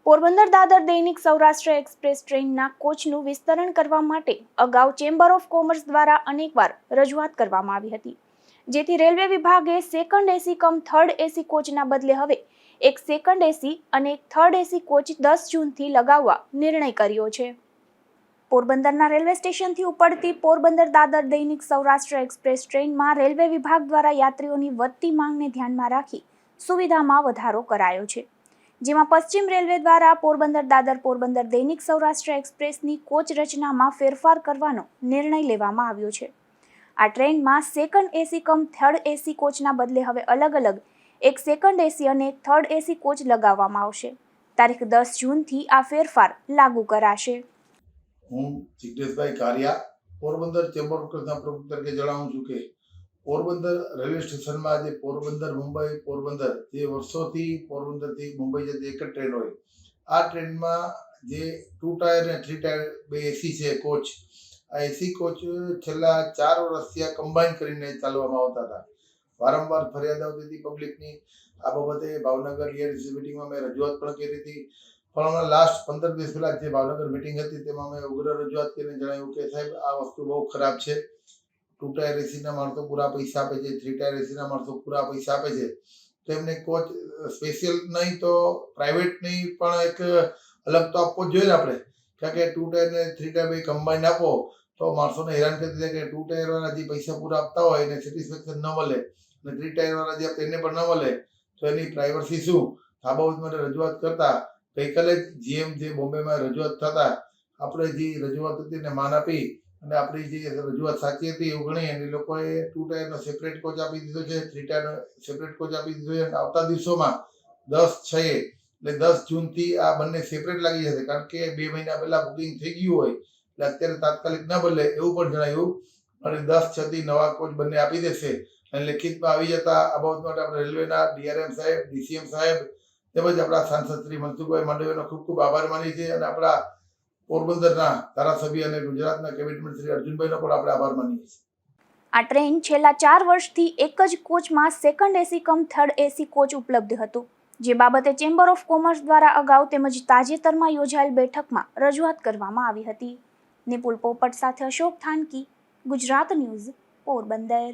પોરબંદર દાદર દૈનિક સૌરાષ્ટ્ર એક્સપ્રેસ ટ્રેનના કોચનું વિસ્તરણ કરવા માટે અગાઉ ચેમ્બર ઓફ કોમર્સ દ્વારા અનેકવાર રજૂઆત કરવામાં આવી હતી, જેથી રેલવે વિભાગે સેકન્ડ એસી કમ થર્ડ એસી કોચના બદલે હવે એક સેકન્ડ એસી અને એક થર્ડ એસી કોચ 10 જૂનથી લગાવવા નિર્ણય કર્યો છે. પોરબંદરના રેલવે સ્ટેશનથી ઉપડતી પોરબંદર દાદર દૈનિક સૌરાષ્ટ્ર એક્સપ્રેસ ટ્રેનમાં રેલવે વિભાગ દ્વારા યાત્રીઓની વધતી માંગને ધ્યાનમાં રાખી સુવિધામાં વધારો કરાયો છે, જેમાં પશ્ચિમ રેલવે દ્વારા પોરબંદર દાદર પોરબંદર દૈનિક સૌરાષ્ટ્ર એક્સપ્રેસની કોચ રચનામાં ફેરફાર કરવાનો નિર્ણય લેવામાં આવ્યો છે. આ ટ્રેનમાં સેકન્ડ એસી કમ થર્ડ એસી કોચના બદલે હવે અલગ અલગ એક સેકન્ડ એસી અને એક થર્ડ એસી કોચ લગાવવામાં આવશે. તારીખ 10 જૂનથી આ ફેરફાર લાગુ કરાશે. હું જિગ્નેશભાઈ કારિયા પોરબંદર ચેમ્બર ઓફ કોમર્સના પ્રમુખ તરીકે જણાવું છું કે પોરબંદર રેલવે સ્ટેશનમાં જે પોરબંદર મુંબઈ પોરબંદર જે વર્ષોથી પોરબંદરથી મુંબઈ જતી એક જ ટ્રેન હોય, આ ટ્રેનમાં જે 2 ટાયર અને 3 ટાયર બે એસી છે કોચ, આ એસી કોચ છેલ્લા 4 વર્ષથી આ કમ્બાઈન કરીને ચાલવામાં આવતા હતા. વારંવાર ફરિયાદ આવતી હતી પબ્લિકની. આ બાબતે ભાવનગર ડીઆરસી મિટિંગમાં મેં રજૂઆત પણ કરી હતી, પણ હમણાં લાસ્ટ 15 દિવસ પહેલા જે ભાવનગર મિટિંગ હતી તેમાં મેં ઉગ્ર રજૂઆત કરીને જણાવ્યું કે સાહેબ આ વસ્તુ બહુ ખરાબ છે. 2 ટાયર એસીના માણસો પૂરા પૈસા આપે છે, 3 ટાયર એસીના માણસો પૂરા પૈસા આપે છે, તો એમને કોચ સ્પેશિયલ નહીં તો પ્રાઇવેટ નહીં પણ એક અલગ તો આપવો જ જોઈએ ને આપણે, કારણ કે 2 ટાયર ને 3 ટાયર બે કમ્બાઈન આપો તો માણસોને હેરાન કરી દે કે 2 ટાયર વાળા જે પૈસા પૂરા આપતા હોય એને સેટિસ્ફેક્શન ન મળે અને 3 ટાયર વાળા જે આપે એને પણ ન મળે, તો એની પ્રાઇવસી શું? આ બાબત માટે રજૂઆત કરતા ગઈકાલે જ જીએમ જે બોમ્બેમાં રજૂઆત થતા આપણે જે રજૂઆત હતી એને માન આપી અને આપણી જે રજૂઆત સાચી હતી એવું ગણી અને લોકોએ 2 ટાયરનો સેપરેટ કોચ આપી દીધો છે, 3 ટાયરનો સેપરેટ કોચ આપી દીધો છે. અને આવતા દિવસોમાં 10/6 એટલે 10 જૂનથી આ બંને સેપરેટ લાગી જશે, કારણ કે 2 મહિના પહેલા બુકિંગ થઈ ગયું હોય એટલે અત્યારે તાત્કાલિક ન બદલે એવું પણ જણાવ્યું. અને 10/6થી નવા કોચ બંને આપી દેશે અને લેખિતમાં આવી જતા આ બાબત માટે આપણે રેલવેના ડીઆરએમ સાહેબ, ડીસીએમ સાહેબ તેમજ આપણા સાંસદ શ્રી મનસુખભાઈ માંડવીયાનો ખૂબ ખૂબ આભાર માનીએ છીએ અને આપણા પોરબંદરના ધારાસભ્ય અને ગુજરાતના કેબિનેટ મંત્રી શ્રી અર્જુનભાઈનો પણ આપણે આભાર માનીએ છીએ. આ ટ્રેન છેલ્લા 4 વર્ષથી એક જ કોચમાં સેકન્ડ એસી કમ થર્ડ એસી કોચ ઉપલબ્ધ હતું, જે બાબતે ચેમ્બર ઓફ કોમર્સ દ્વારા અગાઉ તેમજ તાજેતરમાં યોજાયેલ બેઠકમાં રજૂઆત કરવામાં આવી હતી. નિપુલ પોપટ સાથે અશોક થાનકી, ગુજરાત ન્યૂઝ, પોરબંદર.